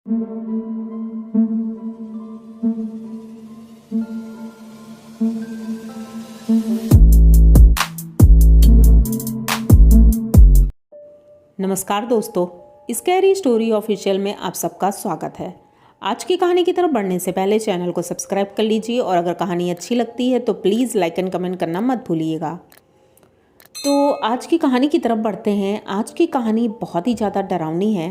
नमस्कार दोस्तों, scary story official में आप सबका स्वागत है। आज की कहानी की तरफ बढ़ने से पहले चैनल को सब्सक्राइब कर लीजिए और अगर कहानी अच्छी लगती है तो प्लीज़ लाइक एंड कमेंट करना मत भूलिएगा। तो आज की कहानी की तरफ बढ़ते हैं। आज की कहानी बहुत ही ज़्यादा डरावनी है।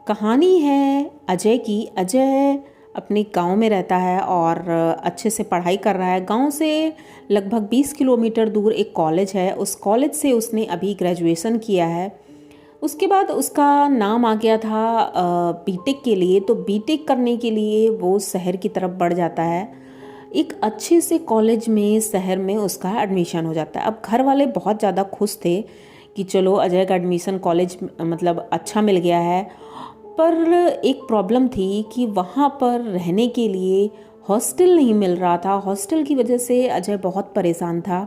कहानी है अजय की। अजय अपने गांव में रहता है और अच्छे से पढ़ाई कर रहा है। गांव से लगभग 20 किलोमीटर दूर एक कॉलेज है। उस कॉलेज से उसने अभी ग्रेजुएशन किया है। उसके बाद उसका नाम आ गया था बीटेक के लिए। तो बीटेक करने के लिए वो शहर की तरफ बढ़ जाता है। एक अच्छे से कॉलेज में शहर में उसका एडमिशन हो जाता है। अब घर वाले बहुत ज़्यादा खुश थे कि चलो अजय का एडमिशन कॉलेज मतलब अच्छा मिल गया है। पर एक प्रॉब्लम थी कि वहाँ पर रहने के लिए हॉस्टल नहीं मिल रहा था। हॉस्टल की वजह से अजय बहुत परेशान था।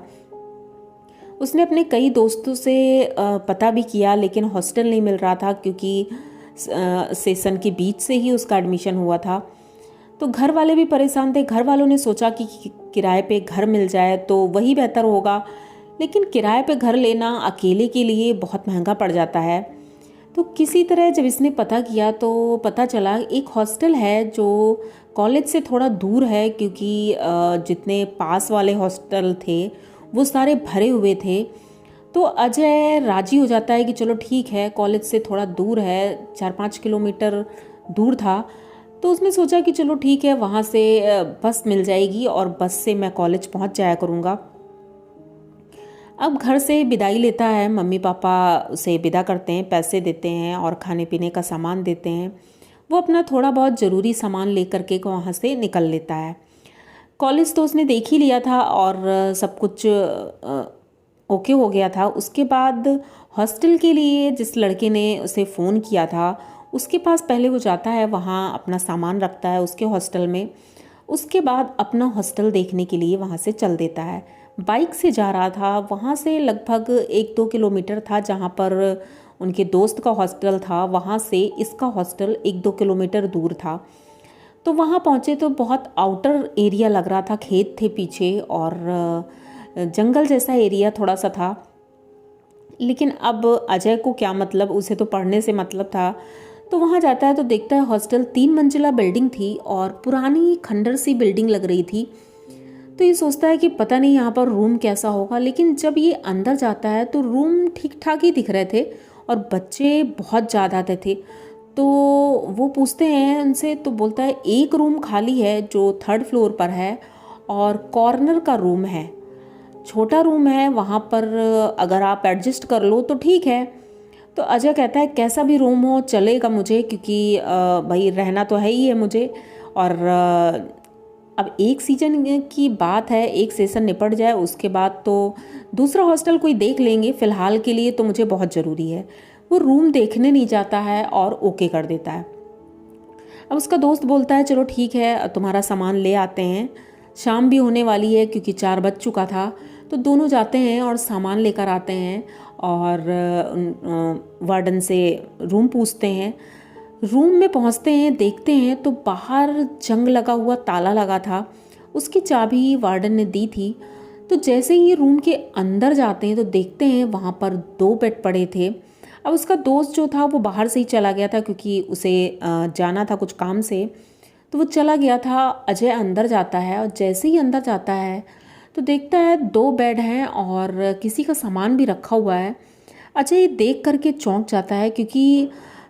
उसने अपने कई दोस्तों से पता भी किया लेकिन हॉस्टल नहीं मिल रहा था क्योंकि सेशन के बीच से ही उसका एडमिशन हुआ था। तो घर वाले भी परेशान थे। घर वालों ने सोचा कि किराए पे घर मिल जाए तो वही बेहतर होगा, लेकिन किराए पे घर लेना अकेले के लिए बहुत महंगा पड़ जाता है। तो किसी तरह जब इसने पता किया तो पता चला एक हॉस्टल है जो कॉलेज से थोड़ा दूर है, क्योंकि जितने पास वाले हॉस्टल थे वो सारे भरे हुए थे। तो अजय राजी हो जाता है कि चलो ठीक है, कॉलेज से थोड़ा दूर है, 4-5 किलोमीटर दूर था। तो उसने सोचा कि चलो ठीक है, वहाँ से बस मिल जाएगी और बस से मैं कॉलेज पहुँच जाया करूँगा। अब घर से विदाई लेता है। मम्मी पापा उसे विदा करते हैं, पैसे देते हैं और खाने पीने का सामान देते हैं। वो अपना थोड़ा बहुत ज़रूरी सामान लेकर के वहाँ से निकल लेता है। कॉलेज तो उसने देख ही लिया था और सब कुछ ओके हो गया था। उसके बाद हॉस्टल के लिए जिस लड़के ने उसे फ़ोन किया था उसके पास पहले वो जाता है, वहाँ अपना सामान रखता है उसके हॉस्टल में। उसके बाद अपना हॉस्टल देखने के लिए वहाँ से चल देता है। बाइक से जा रहा था। वहाँ से लगभग 1-2 किलोमीटर था जहाँ पर उनके दोस्त का हॉस्टल था। वहाँ से इसका हॉस्टल 1-2 किलोमीटर दूर था। तो वहाँ पहुँचे तो बहुत आउटर एरिया लग रहा था। खेत थे पीछे और जंगल जैसा एरिया थोड़ा सा था। लेकिन अब अजय को क्या मतलब, उसे तो पढ़ने से मतलब था। तो वहाँ जाता है तो देखता है हॉस्टल 3 मंजिला बिल्डिंग थी और पुरानी खंडर सी बिल्डिंग लग रही थी। तो ये सोचता है कि पता नहीं यहाँ पर रूम कैसा होगा। लेकिन जब ये अंदर जाता है तो रूम ठीक ठाक ही दिख रहे थे और बच्चे बहुत ज़्यादा थे। तो वो पूछते हैं उनसे तो बोलता है एक रूम खाली है जो 3rd फ्लोर पर है और कॉर्नर का रूम है, छोटा रूम है, वहाँ पर अगर आप एडजस्ट कर लो तो ठीक है। तो अजय कहता है कैसा भी रूम हो चलेगा मुझे, क्योंकि भाई रहना तो है ही है मुझे। और अब एक सीजन की बात है, एक सेशन निपट जाए उसके बाद तो दूसरा हॉस्टल कोई देख लेंगे। फ़िलहाल के लिए तो मुझे बहुत ज़रूरी है। वो रूम देखने नहीं जाता है और ओके कर देता है। अब उसका दोस्त बोलता है चलो ठीक है, तुम्हारा सामान ले आते हैं, शाम भी होने वाली है क्योंकि 4 बज चुका था। तो दोनों जाते हैं और सामान लेकर आते हैं और वार्डन से रूम पूछते हैं। रूम में पहुंचते हैं, देखते हैं तो बाहर जंग लगा हुआ ताला लगा था। उसकी चाबी वार्डन ने दी थी। तो जैसे ही रूम के अंदर जाते हैं तो देखते हैं वहाँ पर 2 बेड पड़े थे। अब उसका दोस्त जो था वो बाहर से ही चला गया था क्योंकि उसे जाना था कुछ काम से, तो वो चला गया था। अजय अंदर जाता है और जैसे ही अंदर जाता है तो देखता है 2 बेड हैं और किसी का सामान भी रखा हुआ है। अजय देख करके चौंक जाता है क्योंकि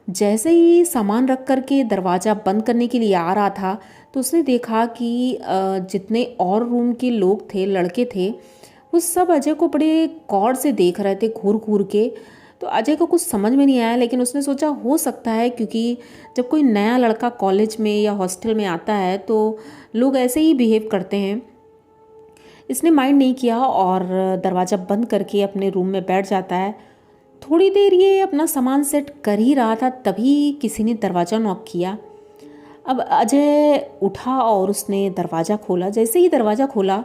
जैसे ही सामान रख करके दरवाज़ा बंद करने के लिए आ रहा था तो उसने देखा कि जितने और रूम के लोग थे, लड़के थे, वो सब अजय को बड़े गौर से देख रहे थे, घूर घूर के। तो अजय को कुछ समझ में नहीं आया, लेकिन उसने सोचा हो सकता है क्योंकि जब कोई नया लड़का कॉलेज में या हॉस्टल में आता है तो लोग ऐसे ही बिहेव करते हैं। इसने माइंड नहीं किया और दरवाज़ा बंद करके अपने रूम में बैठ जाता है। थोड़ी देर ये अपना सामान सेट कर ही रहा था तभी किसी ने दरवाज़ा नॉक किया। अब अजय उठा और उसने दरवाज़ा खोला। जैसे ही दरवाज़ा खोला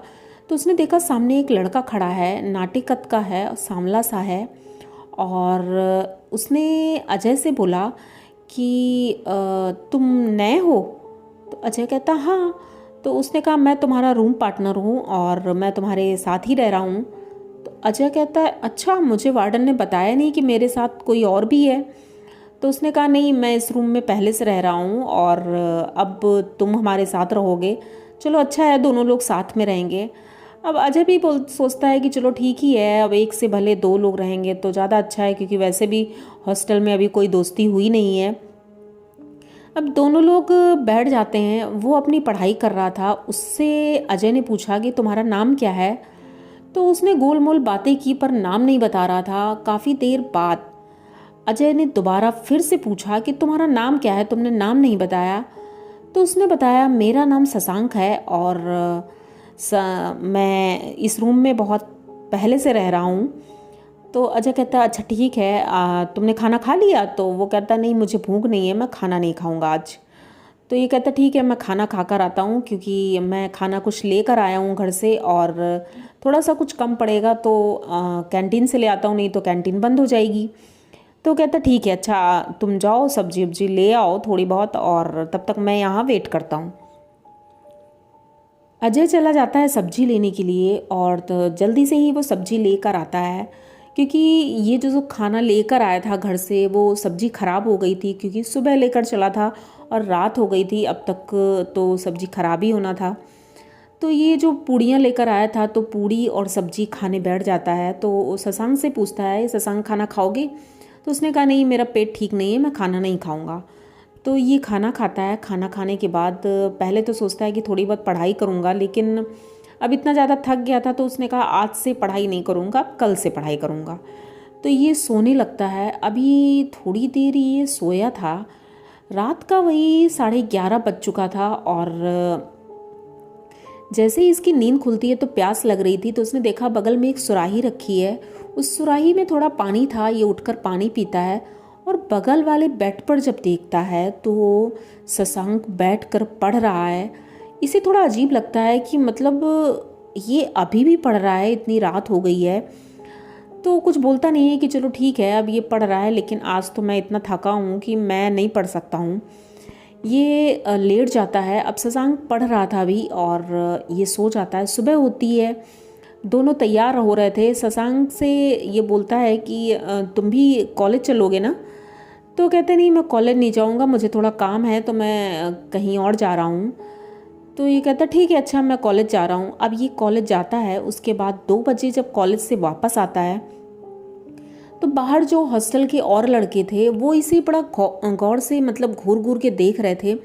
तो उसने देखा सामने एक लड़का खड़ा है, नाटे कद का है, सांवला सा है। और उसने अजय से बोला कि तुम नए हो? तो अजय कहता हाँ। तो उसने कहा मैं तुम्हारा रूम पार्टनर हूँ और मैं तुम्हारे साथ ही रह रहा हूँ। तो अजय कहता है अच्छा, मुझे वार्डन ने बताया नहीं कि मेरे साथ कोई और भी है। तो उसने कहा नहीं, मैं इस रूम में पहले से रह रहा हूँ और अब तुम हमारे साथ रहोगे। चलो अच्छा है, दोनों लोग साथ में रहेंगे। अब अजय भी सोचता है कि चलो ठीक ही है, अब एक से भले दो लोग रहेंगे तो ज़्यादा अच्छा है, क्योंकि वैसे भी हॉस्टल में अभी कोई दोस्ती हुई नहीं है। अब दोनों लोग बैठ जाते हैं। वो अपनी पढ़ाई कर रहा था, उससे अजय ने पूछा कि तुम्हारा नाम क्या है? तो उसने गोल मोल बातें की पर नाम नहीं बता रहा था। काफ़ी देर बाद अजय ने दोबारा फिर से पूछा कि तुम्हारा नाम क्या है, तुमने नाम नहीं बताया। तो उसने बताया मेरा नाम शशांक है और मैं इस रूम में बहुत पहले से रह रहा हूँ। तो अजय कहता अच्छा ठीक है, तुमने खाना खा लिया? तो वो कहता नहीं, मुझे भूख नहीं है, मैं खाना नहीं खाऊंगा आज। तो ये कहता ठीक है, मैं खाना खा कर आता हूँ, क्योंकि मैं खाना कुछ लेकर आया हूँ घर से और थोड़ा सा कुछ कम पड़ेगा तो कैंटीन से ले आता हूँ, नहीं तो कैंटीन बंद हो जाएगी। तो कहता ठीक है, अच्छा तुम जाओ सब्जी वब्जी ले आओ थोड़ी बहुत, और तब तक मैं यहाँ वेट करता हूँ। अजय चला जाता है सब्जी लेने के लिए और तो जल्दी से ही वो सब्जी लेकर आता है, क्योंकि ये जो खाना लेकर आया था घर से वो सब्जी ख़राब हो गई थी, क्योंकि सुबह लेकर चला था और रात हो गई थी, अब तक तो सब्जी ख़राब ही होना था। तो ये जो पूड़ियाँ लेकर आया था तो पूड़ी और सब्जी खाने बैठ जाता है। तो शशांक से पूछता है शशांक खाना खाओगे? तो उसने कहा नहीं, मेरा पेट ठीक नहीं है, मैं खाना नहीं खाऊंगा। तो ये खाना खाता है। खाना खाने के बाद पहले तो सोचता है कि थोड़ी बहुत पढ़ाई करूँगा, लेकिन अब इतना ज़्यादा थक गया था तो उसने कहा आज से पढ़ाई नहीं करूँगा, कल से पढ़ाई करूँगा। तो ये सोने लगता है। अभी थोड़ी देर ये सोया था, रात का वही 11:30 बज चुका था और जैसे ही इसकी नींद खुलती है तो प्यास लग रही थी, तो उसने देखा बगल में एक सुराही रखी है, उस सुराही में थोड़ा पानी था। ये उठकर पानी पीता है और बगल वाले बेड पर जब देखता है तो शशांक बैठकर पढ़ रहा है। इसे थोड़ा अजीब लगता है कि मतलब ये अभी भी पढ़ रहा है, इतनी रात हो गई है। तो कुछ बोलता नहीं है कि चलो ठीक है अब ये पढ़ रहा है, लेकिन आज तो मैं इतना थका हूँ कि मैं नहीं पढ़ सकता हूँ। ये लेट जाता है। अब शशांक पढ़ रहा था अभी और ये सो जाता है। सुबह होती है, दोनों तैयार हो रहे थे। शशांक से ये बोलता है कि तुम भी कॉलेज चलोगे ना? तो कहते नहीं, मैं कॉलेज नहीं जाऊंगा, मुझे थोड़ा काम है तो मैं कहीं और जा रहा हूँ। तो ये कहता ठीक है, अच्छा मैं कॉलेज जा रहा हूँ। अब ये कॉलेज जाता है। उसके बाद 2 बजे जब कॉलेज से वापस आता है तो बाहर जो हॉस्टल के और लड़के थे वो इसे बड़ा गौर से मतलब घूर घूर के देख रहे थे।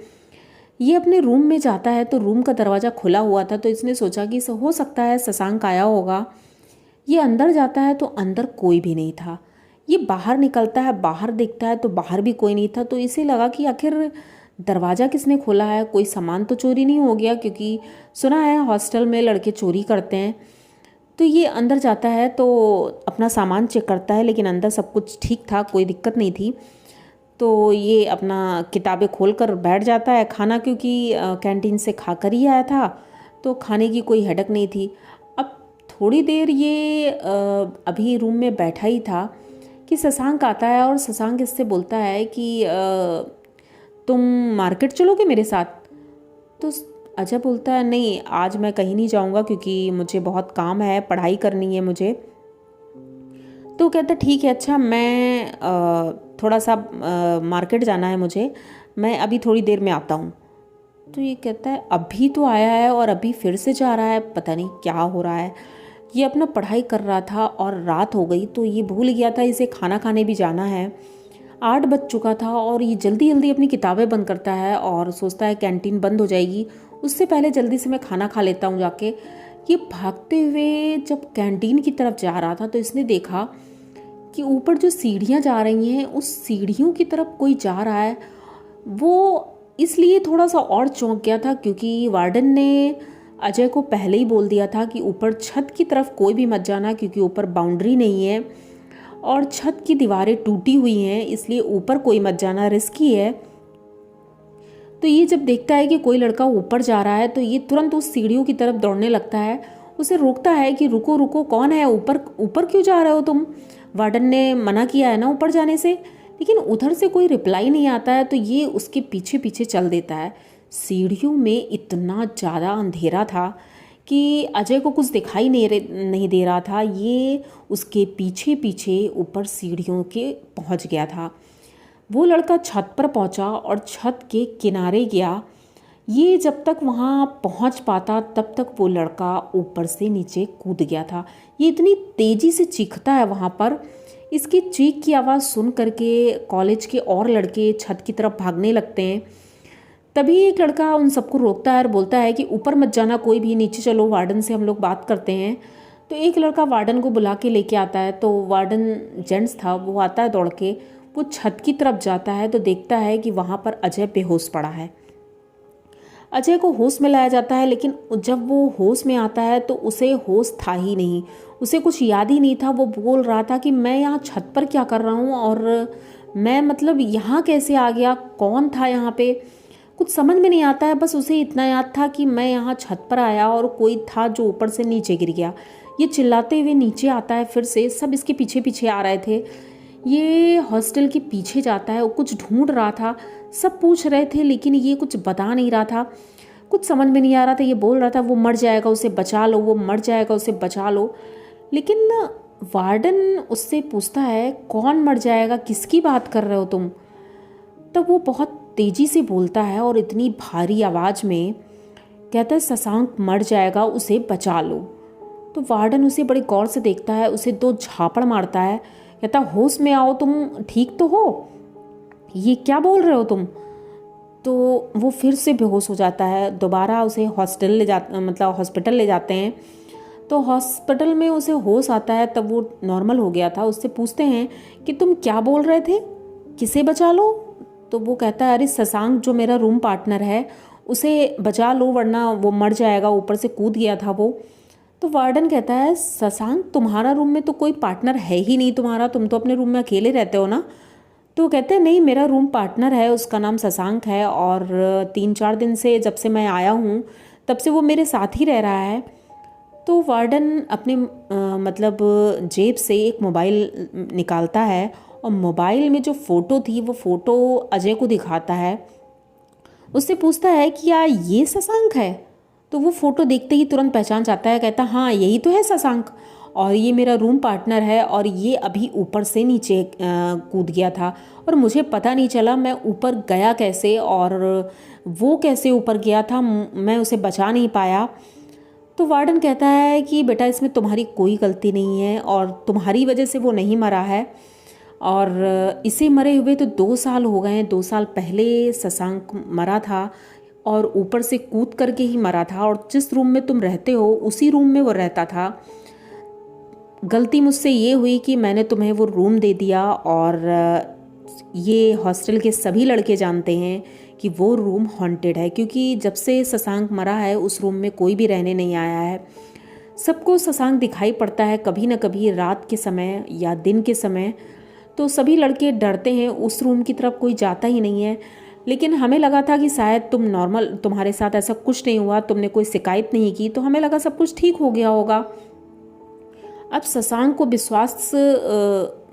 ये अपने रूम में जाता है तो रूम का दरवाज़ा खुला हुआ था, तो इसने सोचा कि हो सकता है शशांक आया होगा। ये अंदर जाता है तो अंदर कोई भी नहीं था। ये बाहर निकलता है, बाहर देखता है तो बाहर भी कोई नहीं था। तो इसे लगा कि आखिर दरवाज़ा किसने खोला है, कोई सामान तो चोरी नहीं हो गया, क्योंकि सुना है हॉस्टल में लड़के चोरी करते हैं। तो ये अंदर जाता है तो अपना सामान चेक करता है, लेकिन अंदर सब कुछ ठीक था, कोई दिक्कत नहीं थी। तो ये अपना किताबें खोल कर बैठ जाता है। खाना क्योंकि कैंटीन से खा कर ही आया था तो खाने की कोई हेडक नहीं थी। अब थोड़ी देर ये अभी रूम में बैठा ही था कि शशांक आता है और शशांक इससे बोलता है कि तुम मार्केट चलोगे मेरे साथ? तो अजय बोलता है नहीं, आज मैं कहीं नहीं जाऊंगा क्योंकि मुझे बहुत काम है, पढ़ाई करनी है मुझे। तो कहता ठीक है, अच्छा मैं थोड़ा सा मार्केट जाना है मुझे, मैं अभी थोड़ी देर में आता हूँ। तो ये कहता है अभी तो आया है और अभी फिर से जा रहा है, पता नहीं क्या हो रहा है। ये अपना पढ़ाई कर रहा था और रात हो गई तो ये भूल गया था इसे खाना खाने भी जाना है। 8 बज चुका था और ये जल्दी जल्दी अपनी किताबें बंद करता है और सोचता है कैंटीन बंद हो जाएगी, उससे पहले जल्दी से मैं खाना खा लेता हूँ जाके। ये भागते हुए जब कैंटीन की तरफ जा रहा था तो इसने देखा कि ऊपर जो सीढ़ियाँ जा रही हैं उस सीढ़ियों की तरफ कोई जा रहा है। वो इसलिए थोड़ा सा और चौंक गया था क्योंकि वार्डन ने अजय को पहले ही बोल दिया था कि ऊपर छत की तरफ कोई भी मत जाना, क्योंकि ऊपर बाउंड्री नहीं है और छत की दीवारें टूटी हुई हैं, इसलिए ऊपर कोई मत जाना, रिस्की है। तो ये जब देखता है कि कोई लड़का ऊपर जा रहा है तो ये तुरंत उस सीढ़ियों की तरफ दौड़ने लगता है। उसे रोकता है कि रुको रुको, कौन है ऊपर, ऊपर क्यों जा रहे हो तुम? वार्डन ने मना किया है ना ऊपर जाने से। लेकिन उधर से कोई रिप्लाई नहीं आता है, तो ये उसके पीछे पीछे चल देता है। सीढ़ियों में इतना ज़्यादा अंधेरा था कि अजय को कुछ दिखाई नहीं दे रहा था। ये उसके पीछे पीछे ऊपर सीढ़ियों के पहुंच गया था। वो लड़का छत पर पहुंचा और छत के किनारे गया। ये जब तक वहाँ पहुँच पाता तब तक वो लड़का ऊपर से नीचे कूद गया था। ये इतनी तेज़ी से चीखता है वहाँ पर। इसकी चीख की आवाज़ सुन करके कॉलेज के और लड़के छत की तरफ भागने लगते हैं। तभी एक लड़का उन सबको रोकता है और बोलता है कि ऊपर मत जाना कोई भी, नीचे चलो, वार्डन से हम लोग बात करते हैं। तो एक लड़का वार्डन को बुला के लेके आता है। तो वार्डन जेंट्स था, वो आता है दौड़ के, वो छत की तरफ जाता है तो देखता है कि वहाँ पर अजय बेहोश पड़ा है। अजय को होश में लाया जाता है, लेकिन जब वो होश में आता है तो उसे होश था ही नहीं, उसे कुछ याद ही नहीं था। वो बोल रहा था कि मैं यहाँ छत पर क्या कर रहा हूँ और मैं मतलब यहाँ कैसे आ गया, कौन था यहाँ पे, कुछ समझ में नहीं आता है। बस उसे इतना याद था कि मैं यहाँ छत पर आया और कोई था जो ऊपर से नीचे गिर गया। ये चिल्लाते हुए नीचे आता है फिर से, सब इसके पीछे पीछे आ रहे थे। ये हॉस्टल के पीछे जाता है, वो कुछ ढूंढ रहा था, सब पूछ रहे थे लेकिन ये कुछ बता नहीं रहा था, कुछ समझ में नहीं आ रहा था। ये बोल रहा था वो मर जाएगा उसे बचा लो, वो मर जाएगा उसे बचा लो। लेकिन वार्डन उससे पूछता है कौन मर जाएगा, किसकी बात कर रहे हो तुम। तब वो बहुत तेज़ी से बोलता है और इतनी भारी आवाज़ में कहता है शशांक मर जाएगा, उसे बचा लो। तो वार्डन उसे बड़े गौर से देखता है, उसे 2 झापड़ मारता है, कहता होश में आओ, तुम ठीक तो हो, ये क्या बोल रहे हो तुम। तो वो फिर से बेहोश हो जाता है। दोबारा उसे हॉस्टल ले जाते, मतलब हॉस्पिटल ले जाते हैं। तो हॉस्पिटल में उसे होश आता है, तब वो नॉर्मल हो गया था। उससे पूछते हैं कि तुम क्या बोल रहे थे, किसे बचा लो। तो वो कहता है अरे शशांक जो मेरा रूम पार्टनर है उसे बचा लो वरना वो मर जाएगा, ऊपर से कूद गया था वो। तो वार्डन कहता है शशांक तुम्हारा रूम में तो कोई पार्टनर है ही नहीं तुम्हारा, तुम तो अपने रूम में अकेले रहते हो ना। तो कहते हैं नहीं, मेरा रूम पार्टनर है, उसका नाम शशांक है और 3-4 दिन से जब से मैं आया हूँ तब से वो मेरे साथ ही रह रहा है। तो वार्डन अपने मतलब जेब से एक मोबाइल निकालता है और मोबाइल में जो फ़ोटो थी वो फ़ोटो अजय को दिखाता है। उससे पूछता है कि क्या ये शशांक है। तो वो फ़ोटो देखते ही तुरंत पहचान जाता है, कहता हाँ यही तो है शशांक, और ये मेरा रूम पार्टनर है और ये अभी ऊपर से नीचे कूद गया था और मुझे पता नहीं चला मैं ऊपर गया कैसे और वो कैसे ऊपर गया था, मैं उसे बचा नहीं पाया। तो वार्डन कहता है कि बेटा इसमें तुम्हारी कोई गलती नहीं है और तुम्हारी वजह से वो नहीं मरा है, और इसे मरे हुए तो 2 साल हो गए हैं। 2 साल पहले शशांक मरा था और ऊपर से कूद करके ही मरा था, और जिस रूम में तुम रहते हो उसी रूम में वो रहता था। गलती मुझसे ये हुई कि मैंने तुम्हें वो रूम दे दिया, और ये हॉस्टल के सभी लड़के जानते हैं कि वो रूम हॉन्टेड है, क्योंकि जब से शशांक मरा है उस रूम में कोई भी रहने नहीं आया है। सबको शशांक दिखाई पड़ता है कभी ना कभी, रात के समय या दिन के समय। तो सभी लड़के डरते हैं, उस रूम की तरफ कोई जाता ही नहीं है। लेकिन हमें लगा था कि शायद तुम नॉर्मल, तुम्हारे साथ ऐसा कुछ नहीं हुआ, तुमने कोई शिकायत नहीं की, तो हमें लगा सब कुछ ठीक हो गया होगा। अब शशांक को विश्वास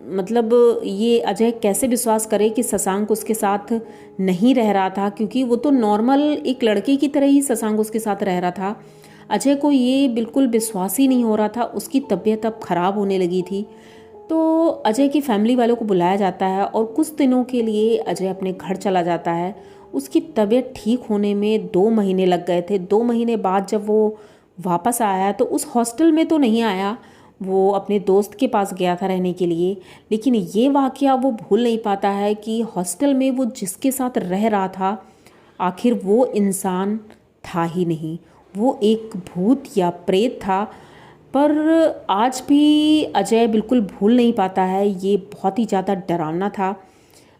मतलब ये अजय कैसे विश्वास करे कि शशांक उसके साथ नहीं रह रहा था, क्योंकि वो तो नॉर्मल एक लड़के की तरह ही शशांक उसके साथ रह रहा था। अजय को ये बिल्कुल विश्वास ही नहीं हो रहा था। उसकी तबीयत अब ख़राब होने लगी थी। तो अजय की फैमिली वालों को बुलाया जाता है और कुछ दिनों के लिए अजय अपने घर चला जाता है। उसकी तबीयत ठीक होने में 2 महीने लग गए थे। 2 महीने बाद जब वो वापस आया तो उस हॉस्टल में तो नहीं आया, वो अपने दोस्त के पास गया था रहने के लिए। लेकिन ये वाकया वो भूल नहीं पाता है कि हॉस्टल में वो जिसके साथ रह रहा था आखिर वो इंसान था ही नहीं, वो एक भूत या प्रेत था। पर आज भी अजय बिल्कुल भूल नहीं पाता है, ये बहुत ही ज़्यादा डरावना था।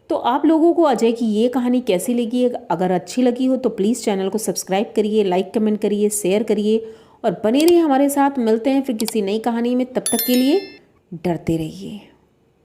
तो आप लोगों को अजय की ये कहानी कैसी लगी? अगर अच्छी लगी हो तो प्लीज़ चैनल को सब्सक्राइब करिए, लाइक कमेंट करिए, शेयर करिए और बने रहिए हमारे साथ। मिलते हैं फिर किसी नई कहानी में, तब तक के लिए डरते रहिए।